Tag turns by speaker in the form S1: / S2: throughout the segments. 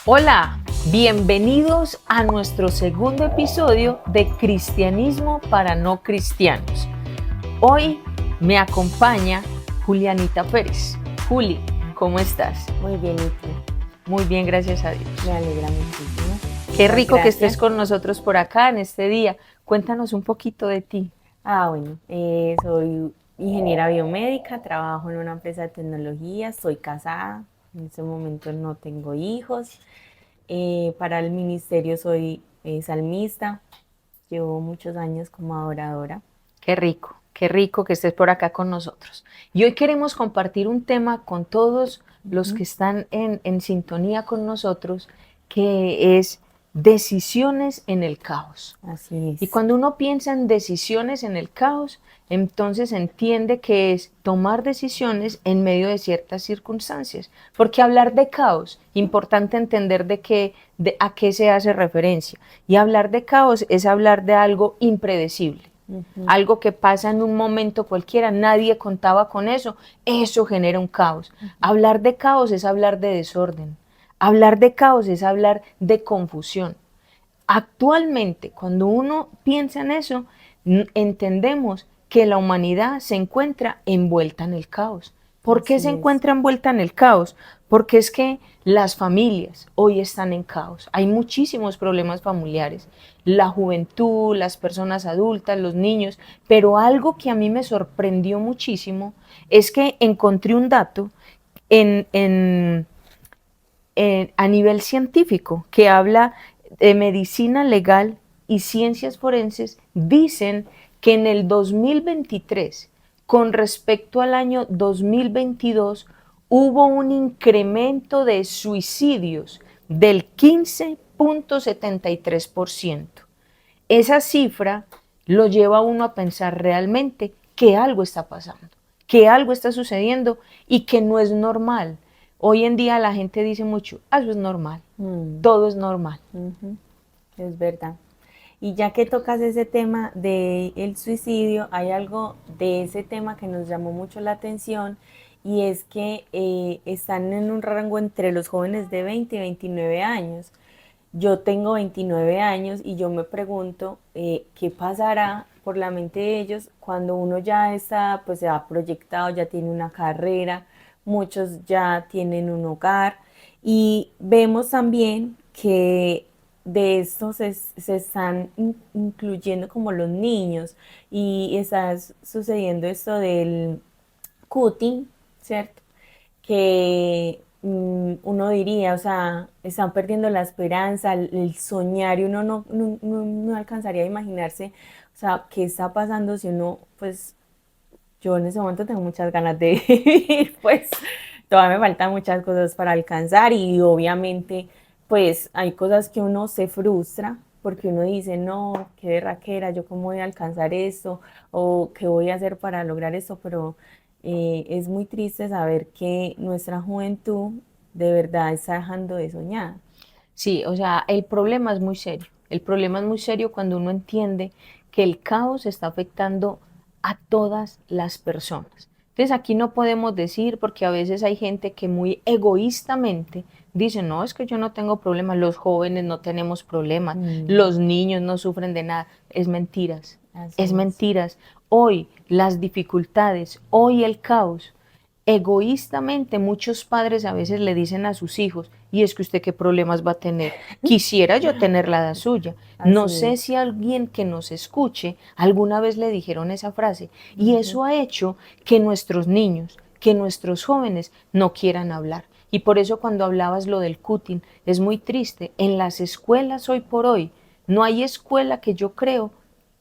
S1: Hola, bienvenidos a nuestro segundo episodio de Cristianismo para no cristianos. Hoy me acompaña Julianita Pérez. Juli, ¿cómo estás?
S2: Muy bien, ¿y tú?
S1: Muy bien, gracias a Dios.
S2: Me alegra muchísimo.
S1: Qué rico que
S2: Gracias.
S1: estés con nosotros por acá en este día. Cuéntanos un poquito de ti.
S2: Bueno, soy ingeniera biomédica, trabajo en una empresa de tecnología, soy casada, en este momento no tengo hijos. Para el ministerio soy salmista, llevo muchos años como adoradora.
S1: Qué rico que estés por acá con nosotros. Y hoy queremos compartir un tema con todos los que están en sintonía con nosotros, que es decisiones en el caos.
S2: Así
S1: Y
S2: es.
S1: cuando uno piensa en decisiones en el caos, entonces entiende que es tomar decisiones en medio de ciertas circunstancias. Porque hablar de caos, importante entender a qué se hace referencia. Y hablar de caos es hablar de algo impredecible. Algo que pasa en un momento cualquiera, nadie contaba con eso, eso genera un caos. Hablar de caos es hablar de desorden. Hablar de caos es hablar de confusión. Actualmente, cuando uno piensa en eso, entendemos que la humanidad se encuentra envuelta en el caos. ¿Por qué se
S2: Así es.
S1: encuentra envuelta en el caos? Porque es que las familias hoy están en caos. Hay muchísimos problemas familiares. La juventud, las personas adultas, los niños. Pero algo que a mí me sorprendió muchísimo es que encontré un dato a nivel científico que habla de medicina legal y ciencias forenses. Dicen que en el 2023, con respecto al año 2022, hubo un incremento de suicidios del 15.73%. Esa cifra lo lleva a uno a pensar realmente que algo está pasando, que algo está sucediendo y que no es normal. Hoy en día la gente dice mucho, eso es normal, todo es normal.
S2: Es verdad. Y ya que tocas ese tema del suicidio, hay algo de ese tema que nos llamó mucho la atención y es que están en un rango entre los jóvenes de 20 y 29 años. Yo tengo 29 años y yo me pregunto qué pasará por la mente de ellos cuando uno ya está, pues se ha proyectado, ya tiene una carrera, muchos ya tienen un hogar y vemos también que de esto se están incluyendo como los niños y está sucediendo esto del cutting, ¿cierto? Que uno diría, o sea, están perdiendo la esperanza, el soñar y uno no alcanzaría a imaginarse, o sea, qué está pasando si uno, pues yo en ese momento tengo muchas ganas de vivir, pues todavía me faltan muchas cosas para alcanzar y obviamente pues hay cosas que uno se frustra porque uno dice, no, qué berraquera, yo cómo voy a alcanzar esto o qué voy a hacer para lograr esto, pero es muy triste saber que nuestra juventud de verdad está dejando de soñar.
S1: Sí, o sea, el problema es muy serio. El problema es muy serio cuando uno entiende que el caos está afectando a todas las personas. Entonces aquí no podemos decir, porque a veces hay gente que muy egoístamente dice, no, es que yo no tengo problemas, los jóvenes no tenemos problemas, los niños no sufren de nada. Es mentiras,
S2: Así
S1: es
S2: es.
S1: mentiras. Hoy las dificultades, hoy el caos, egoístamente muchos padres a veces le dicen a sus hijos, y es que usted qué problemas va a tener, quisiera yo tener la suya. No
S2: Así
S1: sé
S2: es.
S1: si alguien que nos escuche alguna vez le dijeron esa frase, y eso ha hecho que nuestros niños, que nuestros jóvenes no quieran hablar. Y por eso cuando hablabas lo del cutting, es muy triste. En las escuelas hoy por hoy, no hay escuela que yo creo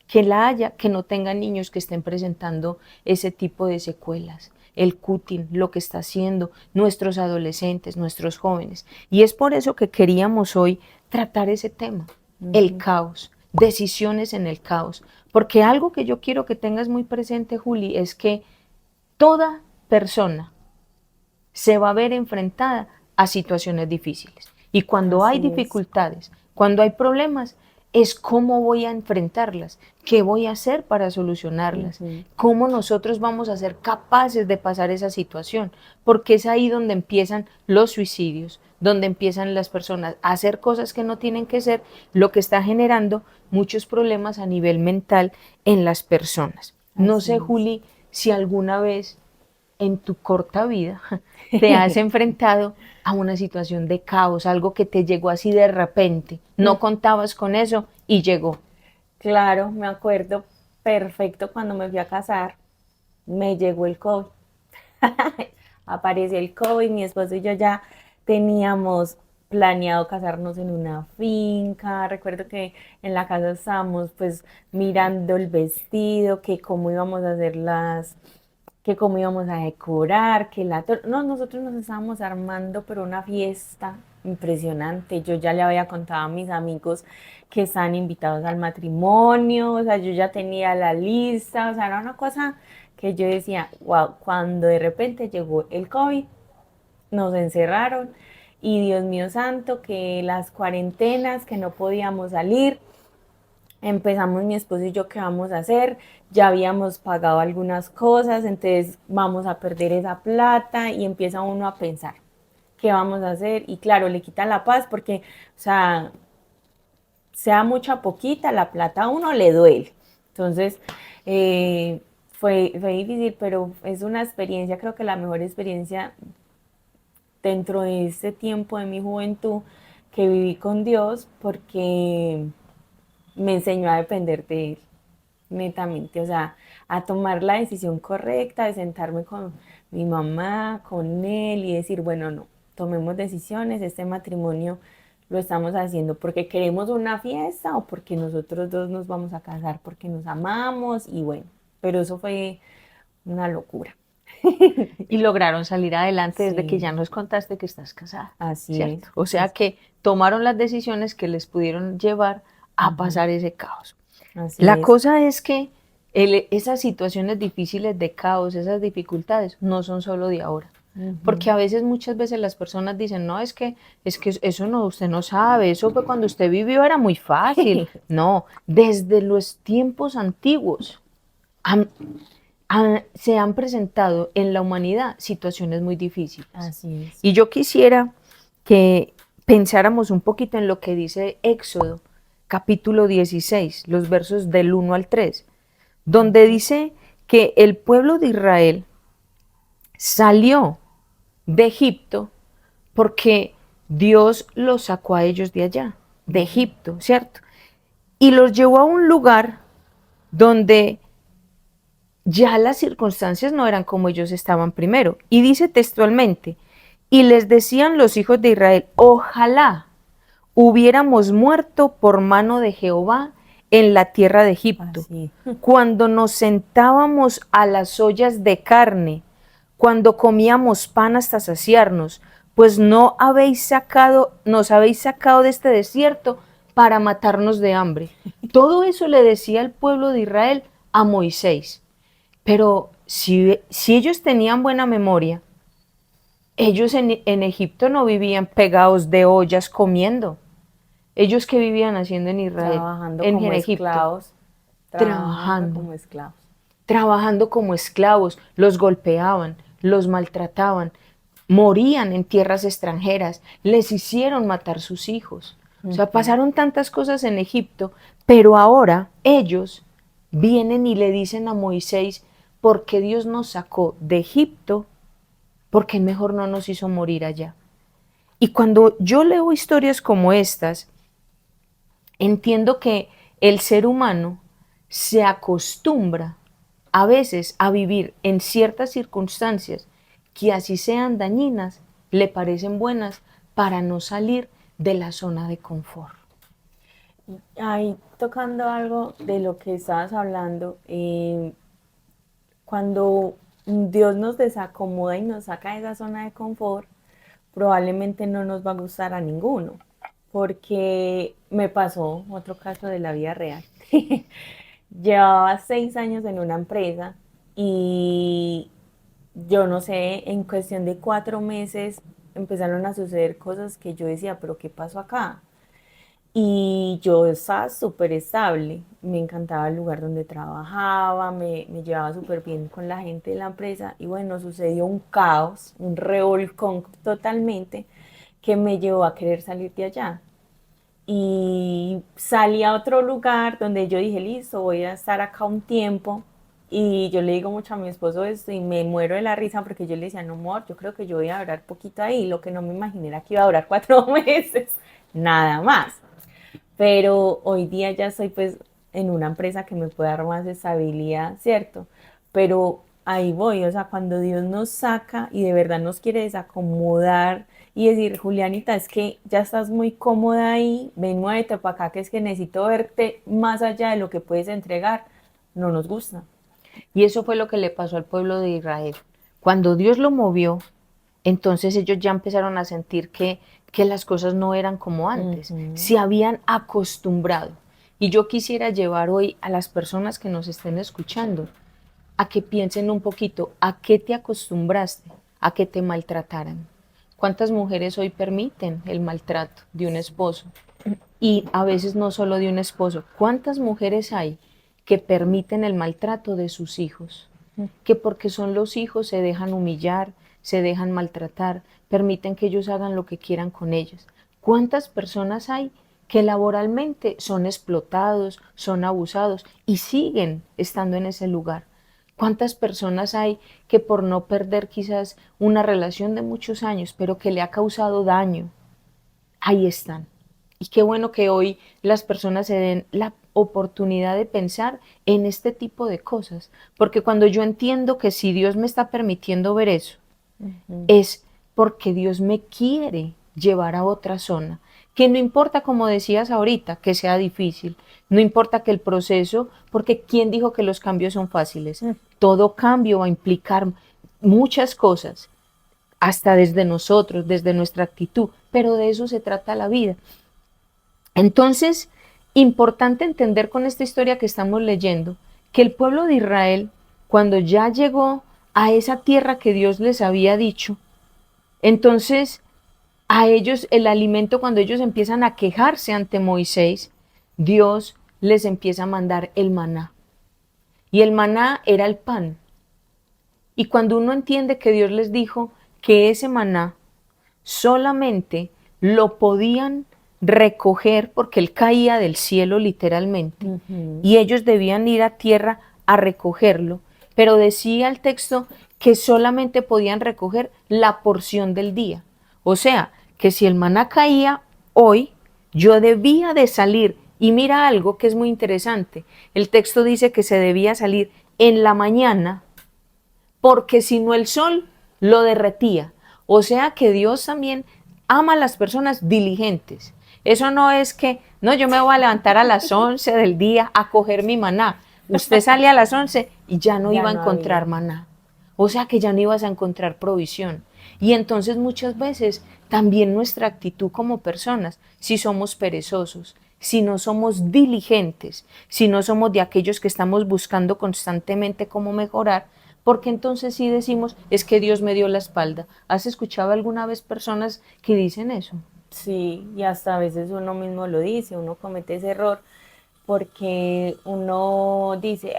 S1: que la haya que no tenga niños que estén presentando ese tipo de secuelas. El cutting, lo que está haciendo nuestros adolescentes, nuestros jóvenes. Y es por eso que queríamos hoy tratar ese tema, el caos, decisiones en el caos. Porque algo que yo quiero que tengas muy presente, Juli, es que toda persona se va a ver enfrentada a situaciones difíciles. Y cuando hay
S2: Así es.
S1: dificultades, cuando hay problemas, es cómo voy a enfrentarlas, qué voy a hacer para solucionarlas, cómo nosotros vamos a ser capaces de pasar esa situación, porque es ahí donde empiezan los suicidios, donde empiezan las personas a hacer cosas que no tienen que ser, lo que está generando muchos problemas a nivel mental en las personas. No sé, Juli, si alguna vez en tu corta vida te has enfrentado a una situación de caos, algo que te llegó así de repente, no contabas con eso y llegó.
S2: Claro, me acuerdo perfecto cuando me fui a casar, me llegó el COVID. Apareció el COVID, mi esposo y yo ya teníamos planeado casarnos en una finca. Recuerdo que en la casa estábamos pues mirando el vestido, que cómo íbamos a hacer que cómo íbamos a decorar, no, nosotros nos estábamos armando pero una fiesta impresionante. Yo ya le había contado a mis amigos que estaban invitados al matrimonio, o sea, yo ya tenía la lista, o sea, era una cosa que yo decía, wow, cuando de repente llegó el COVID, nos encerraron y Dios mío santo, que las cuarentenas, que no podíamos salir. Empezamos mi esposo y yo, ¿qué vamos a hacer? Ya habíamos pagado algunas cosas, entonces vamos a perder esa plata y empieza uno a pensar, ¿qué vamos a hacer? Y claro, le quita la paz porque, o sea mucha poquita, la plata a uno le duele. Entonces, fue difícil, pero es una experiencia, creo que la mejor experiencia dentro de este tiempo de mi juventud que viví con Dios porque me enseñó a depender de Él, netamente, o sea, a tomar la decisión correcta de sentarme con mi mamá, con Él y decir, bueno, no, tomemos decisiones, este matrimonio lo estamos haciendo porque queremos una fiesta o porque nosotros dos nos vamos a casar porque nos amamos y bueno, pero eso fue una locura.
S1: Y lograron salir adelante desde que
S2: Sí,
S1: ya nos contaste que estás casada,
S2: así
S1: ¿cierto?
S2: es.
S1: O sea que tomaron las decisiones que les pudieron llevar a
S2: Ujú,
S1: pasar ese caos.
S2: así
S1: La
S2: es.
S1: cosa es que esas situaciones difíciles de caos, esas dificultades, no son solo de ahora. Porque
S2: Ujú.
S1: a veces, muchas veces las personas dicen, no, es que eso no, usted no sabe, eso fue cuando usted vivió, era muy fácil. No, desde los tiempos antiguos han- se han presentado en la humanidad situaciones muy difíciles.
S2: Así es.
S1: Y yo quisiera que pensáramos un poquito en lo que dice Éxodo, capítulo 16, los versos del 1 al 3, donde
S2: Ujú.
S1: dice que el pueblo de Israel salió de Egipto porque Dios los sacó a ellos de allá, de
S2: Ujú.
S1: Egipto, ¿cierto? Y los llevó a un lugar donde ya las circunstancias no eran como ellos estaban primero. Y dice textualmente, y les decían los hijos de Israel, ojalá hubiéramos muerto por mano de Jehová en la tierra de Egipto,
S2: Así.
S1: cuando nos sentábamos a las ollas de carne, cuando comíamos pan hasta saciarnos, pues nos habéis sacado de este desierto para matarnos de hambre. Todo eso le decía el pueblo de Israel a Moisés. Pero si ellos tenían buena memoria, ellos en Egipto no vivían pegados de ollas comiendo. Ellos que vivían haciendo en Israel,
S2: Trabajando
S1: en
S2: como
S1: Egipto,
S2: esclavos, trabajando
S1: trabajando,
S2: como esclavos.
S1: trabajando como esclavos, los golpeaban, los maltrataban, morían en tierras extranjeras, les hicieron matar sus hijos. O sea,
S2: Ujú.
S1: pasaron tantas cosas en Egipto, pero ahora ellos vienen y le dicen a Moisés, ¿por qué Dios nos sacó de Egipto? Porque mejor no nos hizo morir allá. Y cuando yo leo historias como estas, entiendo que el ser humano se acostumbra a veces a vivir en ciertas circunstancias que así sean dañinas, le parecen buenas para no salir de la zona de confort.
S2: Ahí tocando algo de lo que estabas hablando, cuando Dios nos desacomoda y nos saca de esa zona de confort, probablemente no nos va a gustar a ninguno, porque me pasó otro caso de la vida real. Llevaba 6 años en una empresa y yo no sé, en cuestión de 4 meses empezaron a suceder cosas que yo decía, pero ¿qué pasó acá? Y yo estaba súper estable, me encantaba el lugar donde trabajaba, me llevaba súper bien con la gente de la empresa y bueno, sucedió un caos, un revolcón totalmente que me llevó a querer salir de allá. Y salí a otro lugar donde yo dije, listo, voy a estar acá un tiempo. Y yo le digo mucho a mi esposo esto y me muero de la risa porque yo le decía, no, amor, yo creo que yo voy a durar poquito ahí. Lo que no me imaginé era que iba a durar 4 meses, nada más. Pero hoy día ya estoy pues en una empresa que me puede dar más estabilidad, ¿cierto? Pero ahí voy, o sea, cuando Dios nos saca y de verdad nos quiere desacomodar y decir, Julianita, es que ya estás muy cómoda ahí, ven, muévete para acá, que es que necesito verte más allá de lo que puedes entregar, no nos gusta.
S1: Y eso fue lo que le pasó al pueblo de Israel. Cuando Dios lo movió, entonces ellos ya empezaron a sentir que las cosas no eran como antes,
S2: Ujú.
S1: se habían acostumbrado. Y yo quisiera llevar hoy a las personas que nos estén escuchando a que piensen un poquito, ¿a qué te acostumbraste? ¿A que te maltrataran? ¿Cuántas mujeres hoy permiten el maltrato de un esposo? Y a veces no solo de un esposo, ¿cuántas mujeres hay que permiten el maltrato de sus hijos? Que porque son los hijos se dejan humillar, se dejan maltratar, permiten que ellos hagan lo que quieran con ellos. ¿Cuántas personas hay que laboralmente son explotados, son abusados y siguen estando en ese lugar? ¿Cuántas personas hay que por no perder quizás una relación de muchos años, pero que le ha causado daño, ahí están? Y qué bueno que hoy las personas se den la oportunidad de pensar en este tipo de cosas, porque cuando yo entiendo que si Dios me está permitiendo ver eso,
S2: Ujú.
S1: es porque Dios me quiere llevar a otra zona, que no importa, como decías ahorita, que sea difícil, no importa que el proceso, porque ¿quién dijo que los cambios son fáciles? Todo cambio va a implicar muchas cosas, hasta desde nosotros, desde nuestra actitud, pero de eso se trata la vida. Entonces, importante entender con esta historia que estamos leyendo, que el pueblo de Israel, cuando ya llegó a esa tierra que Dios les había dicho, entonces a ellos el alimento, cuando ellos empiezan a quejarse ante Moisés, Dios les empieza a mandar el maná. Y el maná era el pan. Y cuando uno entiende que Dios les dijo que ese maná solamente lo podían recoger porque él caía del cielo literalmente,
S2: Ujú.
S1: y ellos debían ir a tierra a recogerlo, pero decía el texto que solamente podían recoger la porción del día. O sea, que si el maná caía hoy, yo debía de salir. Y mira algo que es muy interesante. El texto dice que se debía salir en la mañana porque si no el sol lo derretía. O sea que Dios también ama a las personas diligentes. Eso no es que, no, yo me voy a levantar a las 11 del día a coger mi maná. Usted sale a las 11 y ya no
S2: Ya
S1: iba a
S2: no
S1: encontrar
S2: había.
S1: maná. O sea que ya no ibas a encontrar provisión. Y entonces muchas veces también nuestra actitud como personas, si somos perezosos, si no somos diligentes, si no somos de aquellos que estamos buscando constantemente cómo mejorar, porque entonces sí decimos, es que Dios me dio la espalda. ¿Has escuchado alguna vez personas que dicen eso?
S2: Sí, y hasta a veces uno mismo lo dice, uno comete ese error porque uno dice,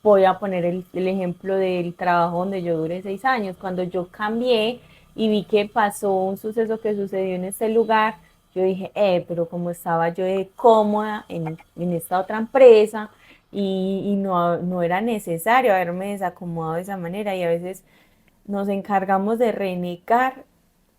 S2: voy a poner el ejemplo del trabajo donde yo duré 6 años. Cuando yo cambié y vi que pasó un suceso que sucedió en este lugar, yo dije, pero como estaba yo de cómoda en esta otra empresa y no, no era necesario haberme desacomodado de esa manera y a veces nos encargamos de renegar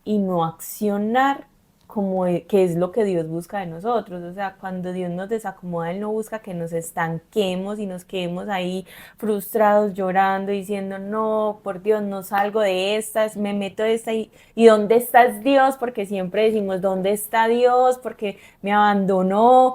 S2: y no accionar como que es lo que Dios busca de nosotros. O sea, cuando Dios nos desacomoda, Él no busca que nos estanquemos y nos quedemos ahí frustrados, llorando, diciendo, no, por Dios, no salgo de estas, me meto de esta y ¿dónde estás Dios? Porque siempre decimos, ¿dónde está Dios? Porque me abandonó.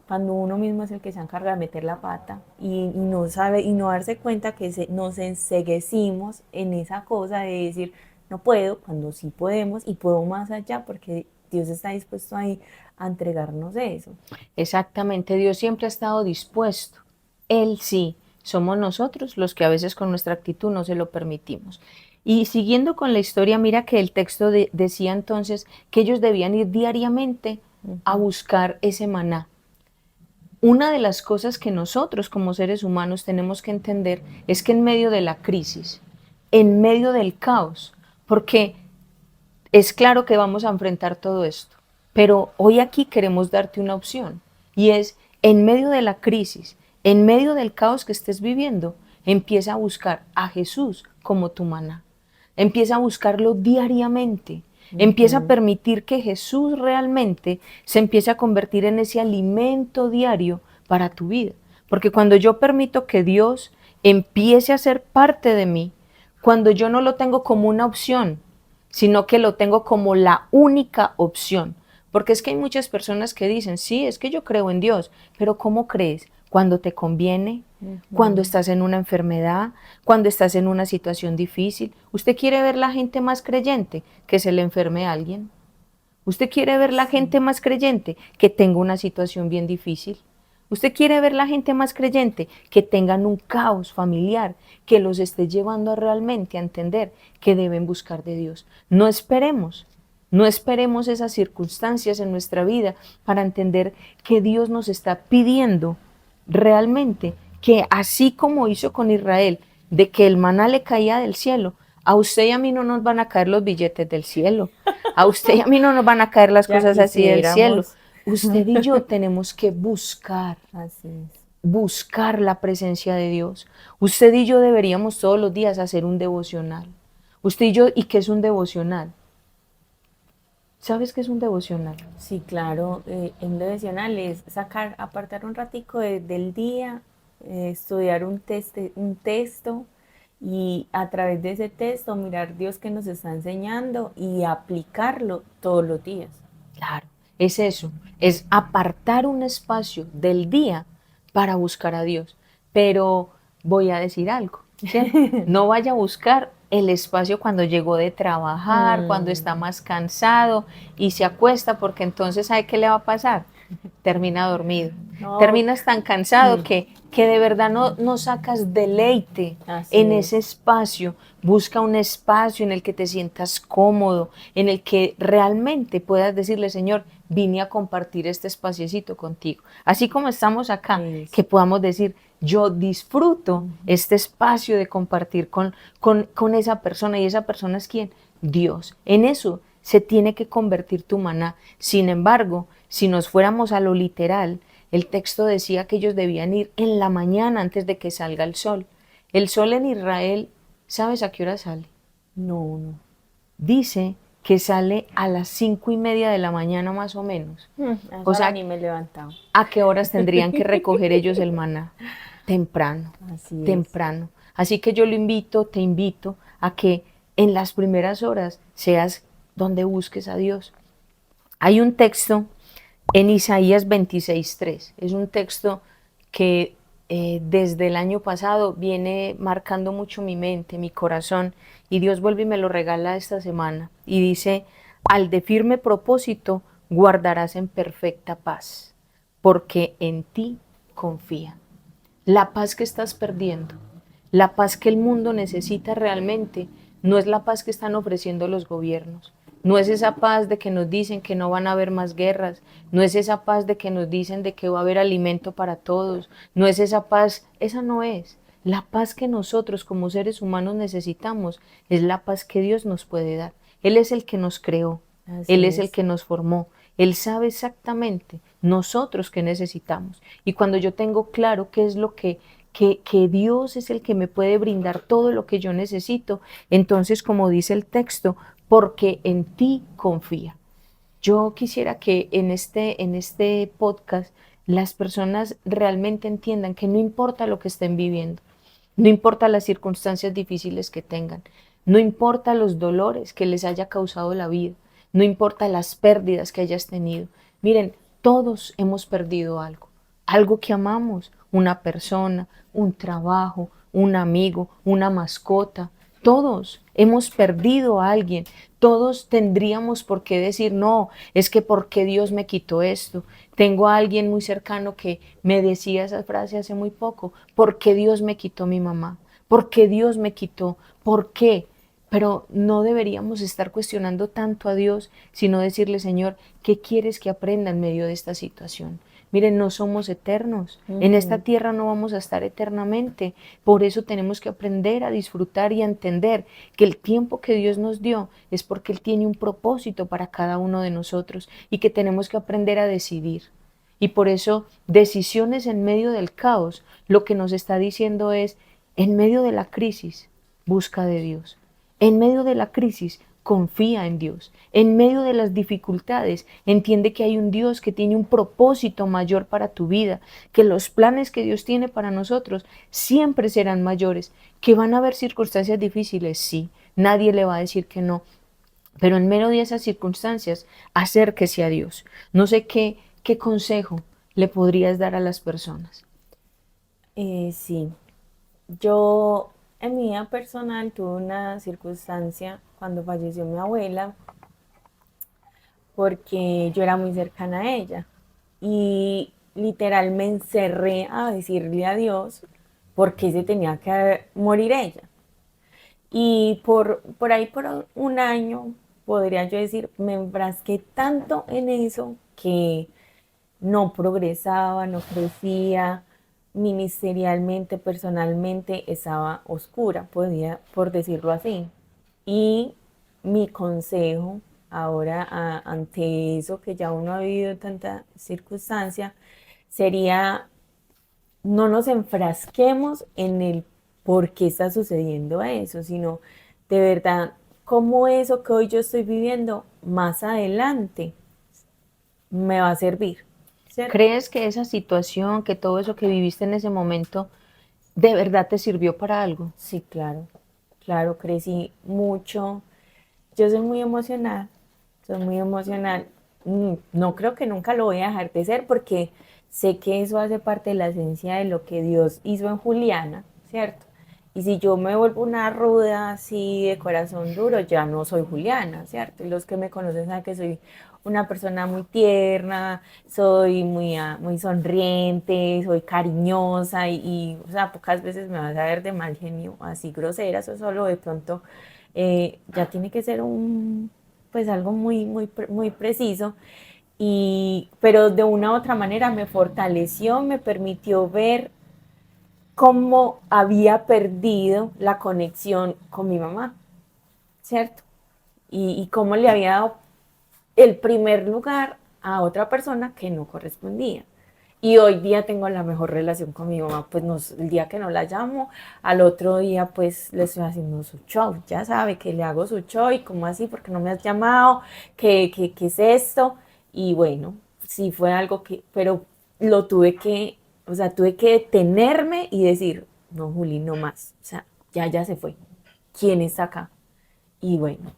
S2: Cuando uno mismo es el que se encarga de meter la pata y no sabe y no darse cuenta que nos enseguecimos en esa cosa de decir, no puedo, cuando sí podemos y puedo más allá porque Dios está dispuesto ahí a entregarnos eso.
S1: Exactamente, Dios siempre ha estado dispuesto. Él sí, somos nosotros los que a veces con nuestra actitud no se lo permitimos. Y siguiendo con la historia, mira que el texto decía entonces que ellos debían ir diariamente a buscar ese maná. Una de las cosas que nosotros como seres humanos tenemos que entender es que en medio de la crisis, en medio del caos, porque es claro que vamos a enfrentar todo esto, pero hoy aquí queremos darte una opción y es en medio de la crisis, en medio del caos que estés viviendo, empieza a buscar a Jesús como tu maná. Empieza a buscarlo diariamente. Empieza a permitir que Jesús realmente se empiece a convertir en ese alimento diario para tu vida. Porque cuando yo permito que Dios empiece a ser parte de mí, cuando yo no lo tengo como una opción, sino que lo tengo como la única opción. Porque es que hay muchas personas que dicen, sí, es que yo creo en Dios, pero ¿cómo crees? Cuando te conviene, cuando estás en una enfermedad, cuando estás en una situación difícil. ¿Usted quiere ver la gente más creyente? Que se le enferme a alguien. ¿Usted quiere ver la gente más creyente? Que tenga una situación bien difícil. ¿Usted quiere ver la gente más creyente? Que tengan un caos familiar, que los esté llevando realmente a entender que deben buscar de Dios. No esperemos esas circunstancias en nuestra vida para entender que Dios nos está pidiendo realmente que así como hizo con Israel, de que el maná le caía del cielo, a usted y a mí no nos van a caer los billetes del cielo, a usted y a mí no nos van a caer las
S2: Ya
S1: cosas así del cielo.
S2: quisiéramos.
S1: Usted y yo tenemos que
S2: Así es.
S1: buscar la presencia de Dios. Usted y yo deberíamos todos los días hacer un devocional. Usted y yo, ¿y qué es un devocional? ¿Sabes qué es un devocional?
S2: Sí, claro, en devocional es sacar, apartar un ratico del día, estudiar un texto y a través de ese texto mirar Dios que nos está enseñando y aplicarlo todos los días.
S1: Claro, es eso, es apartar un espacio del día para buscar a Dios. Pero voy a decir algo, ¿cierto? No vaya a buscar el espacio cuando llegó de trabajar, cuando está más cansado y se acuesta, porque entonces ¿sabe qué le va a pasar? Termina dormido.
S2: No,
S1: Terminas tan cansado que de verdad no sacas deleite
S2: así
S1: en
S2: es.
S1: ese espacio. Busca un espacio en el que te sientas cómodo, en el que realmente puedas decirle, Señor, vine a compartir este espaciecito contigo. Así como estamos acá,
S2: Eso.
S1: que podamos decir, yo disfruto este espacio de compartir con esa persona, y esa persona es ¿quién? Dios. En eso se tiene que convertir tu maná. Sin embargo, si nos fuéramos a lo literal, el texto decía que ellos debían ir en la mañana antes de que salga el sol. El sol en Israel, ¿sabes a qué hora sale?
S2: No, no.
S1: Dice que sale a las 5:30 de la mañana más o menos.
S2: A esa
S1: O
S2: hora
S1: sea,
S2: ni me he levantado.
S1: ¿a qué horas tendrían que recoger ellos el maná? Temprano,
S2: Así es.
S1: temprano. Así que yo te invito a que en las primeras horas seas donde busques a Dios. Hay un texto en Isaías 26:3. Es un texto que desde el año pasado viene marcando mucho mi mente, mi corazón, y Dios vuelve y me lo regala esta semana. Y dice, al de firme propósito guardarás en perfecta paz, porque en ti confía. La paz que estás perdiendo, la paz que el mundo necesita realmente, no es la paz que están ofreciendo los gobiernos. No es esa paz de que nos dicen que no van a haber más guerras, no es esa paz de que nos dicen de que va a haber alimento para todos, no es esa paz, esa no es. La paz que nosotros como seres humanos necesitamos es la paz que Dios nos puede dar. Él es el que nos creó, Él
S2: Así
S1: es el
S2: es.
S1: que nos formó, Él sabe exactamente nosotros qué necesitamos. Y cuando yo tengo claro qué es lo que Dios es el que me puede brindar todo lo que yo necesito, entonces como dice el texto, porque en ti confía. Yo quisiera que en este podcast las personas realmente entiendan que no importa lo que estén viviendo, no importa las circunstancias difíciles que tengan, no importa los dolores que les haya causado la vida, no importa las pérdidas que hayas tenido. Miren, todos hemos perdido algo, algo que amamos, una persona, un trabajo, un amigo, una mascota. Todos hemos perdido a alguien, todos tendríamos por qué decir, no, es que ¿por qué Dios me quitó esto? Tengo a alguien muy cercano que me decía esa frase hace muy poco, ¿por qué Dios me quitó mi mamá? ¿Por qué Dios me quitó? ¿Por qué? Pero no deberíamos estar cuestionando tanto a Dios, sino decirle, Señor, ¿qué quieres que aprenda en medio de esta situación? Miren, no somos eternos. En esta tierra no vamos a estar eternamente. Por eso tenemos que aprender a disfrutar y a entender que el tiempo que Dios nos dio es porque Él tiene un propósito para cada uno de nosotros y que tenemos que aprender a decidir. Y por eso, decisiones en medio del caos, lo que nos está diciendo es, en medio de la crisis, busca de Dios. En medio de la crisis, confía en Dios. En medio de las dificultades, entiende que hay un Dios que tiene un propósito mayor para tu vida, que los planes que Dios tiene para nosotros siempre serán mayores, que van a haber circunstancias difíciles, sí, nadie le va a decir que no, pero en medio de esas circunstancias, acérquese a Dios. No sé qué consejo le podrías dar a las personas.
S2: Sí, yo en mi vida personal tuve una circunstancia cuando falleció mi abuela, porque yo era muy cercana a ella y literal me encerré a decirle a Dios por qué se tenía que morir ella. Y por ahí por un año, podría yo decir, me enfrasqué tanto en eso que no progresaba, no crecía, ministerialmente, personalmente estaba oscura, por decirlo así. Y mi consejo ahora ante eso que ya uno ha vivido tanta circunstancia sería no nos enfrasquemos en el por qué está sucediendo eso, sino de verdad cómo eso que hoy yo estoy viviendo más adelante me va a servir, ¿cierto?
S1: ¿Crees que esa situación, que todo eso que viviste en ese momento, de verdad te sirvió para algo?
S2: Sí, claro, claro, crecí mucho. Yo soy muy emocional. No creo que nunca lo voy a dejar de ser porque sé que eso hace parte de la esencia de lo que Dios hizo en Juliana, ¿cierto? Y si yo me vuelvo una ruda así de corazón duro, ya no soy Juliana, ¿cierto? Y los que me conocen saben que soy una persona muy tierna, soy muy sonriente, soy cariñosa o sea, pocas veces me vas a ver de mal genio, así grosera, eso solo de pronto ya tiene que ser pues algo muy preciso. Pero de una u otra manera me fortaleció, me permitió ver cómo había perdido la conexión con mi mamá, ¿cierto? Y cómo le había dado el primer lugar a otra persona que no correspondía. Y hoy día tengo la mejor relación con mi mamá, pues el día que no la llamo, al otro día pues le estoy haciendo su show, ya sabe que le hago su show y cómo así, porque no me has llamado, ¿qué es esto? Y bueno, sí fue algo pero o sea, tuve que detenerme y decir, no, Juli, no más, o sea, ya se fue, ¿quién está acá? Y bueno,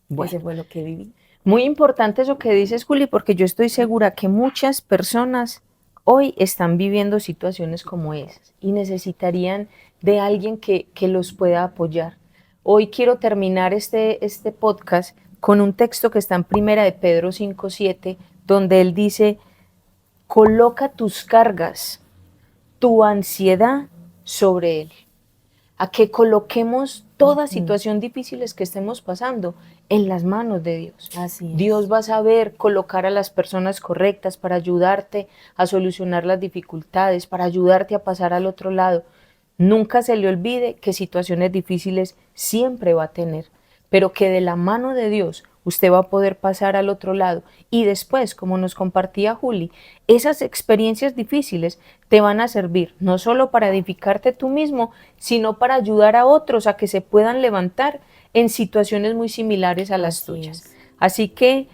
S1: Bueno,
S2: ese fue lo que viví.
S1: muy importante eso que dices, Juli, porque yo estoy segura que muchas personas hoy están viviendo situaciones como esas y necesitarían de alguien que los pueda apoyar. Hoy quiero terminar este podcast con un texto que está en Primera de Pedro 5:7, donde él dice, coloca tus cargas, tu ansiedad sobre él. A que coloquemos toda situación difícil que estemos pasando en las manos de Dios.
S2: Así es.
S1: Dios va a saber colocar a las personas correctas para ayudarte a solucionar las dificultades, para ayudarte a pasar al otro lado. Nunca se le olvide que situaciones difíciles siempre va a tener, pero que de la mano de Dios usted va a poder pasar al otro lado. Y después, como nos compartía Juli, esas experiencias difíciles te van a servir no solo para edificarte tú mismo, sino para ayudar a otros a que se puedan levantar en situaciones muy similares a las tuyas. Así que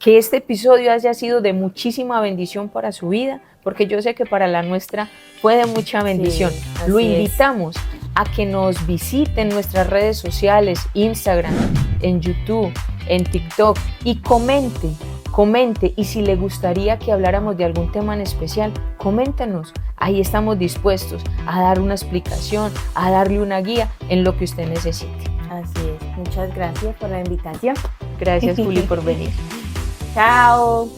S1: este episodio haya sido de muchísima bendición para su vida, porque yo sé que para la nuestra fue de mucha bendición.
S2: Sí,
S1: Lo invitamos a que nos visite en nuestras redes sociales, Instagram, en YouTube, en TikTok, y comente, y si le gustaría que habláramos de algún tema en especial, coméntenos. Ahí estamos dispuestos a dar una explicación, a darle una guía en lo que usted necesite.
S2: Así es. Muchas gracias por la invitación.
S1: Gracias, Juli, por venir.
S2: Chao.